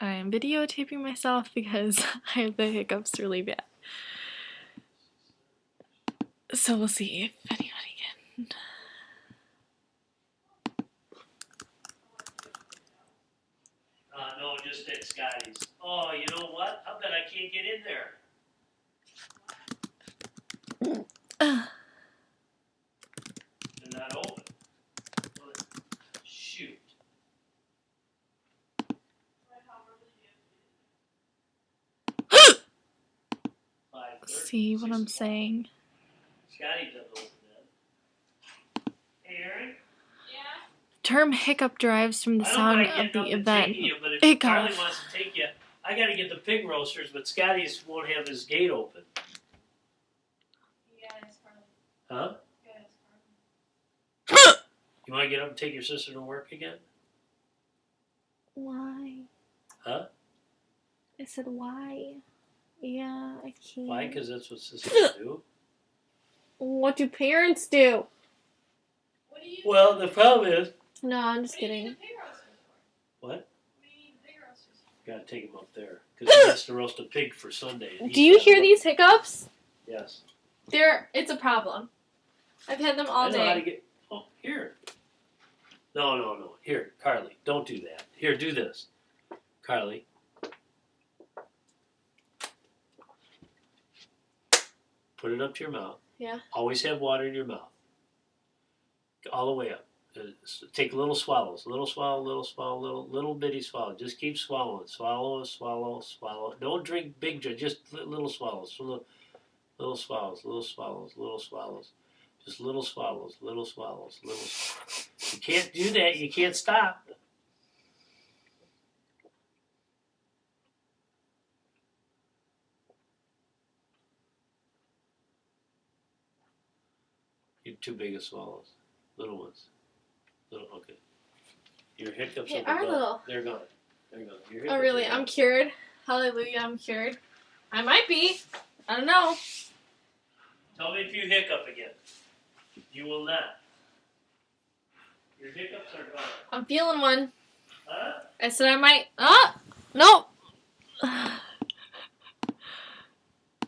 I'm videotaping myself because I have the hiccups really bad. So we'll see if anybody can. No, just at Scotty's. Oh, you know what? I bet I can't get in there. They're not open. Shoot. See what I'm saying? Scotty doesn't open that. Hey, Aaron? Yeah? Term hiccup derives from the sound of the event. You, but if Hiccup. Carly wants to take you, I got to get the pig roasters, but Scotty's won't have his gate open. Yeah, it's Carly. Huh? Yeah, it's Carly. You want to get up and take your sister to work again? Why? Huh? I said why? Yeah, I can't. Why? Because that's what sisters do. What do parents do? What do you Well, the problem is... No, I'm just kidding. What do you need the pig roasters for? What? What do you need the pig roasters for? Got to take him up there. Because he has to roast a pig for Sunday. Do you hear these hiccups? Yes. It's a problem. I've had them all I know how to day. get... Oh, here. No. Here, Carly, don't do that. Here, do this. Carly. Put it up to your mouth. Yeah. Always have water in your mouth. All the way up. Take little swallows. Little swallow, little bitty swallow. Just keep swallowing. Swallow. Don't drink big drink. Just little swallows. Little swallows. Just little swallows. You can't do that. You can't stop. You're too big of swallows. Little ones. Okay. Your hiccups They will be are gone. little. They're gone. Your Oh, hiccups really? are gone. I'm cured. Hallelujah, I'm cured. I might be. I don't know. Tell me if you hiccup again. You will not. Your hiccups are gone. I'm feeling one. Huh? I said I might. Ah! Nope.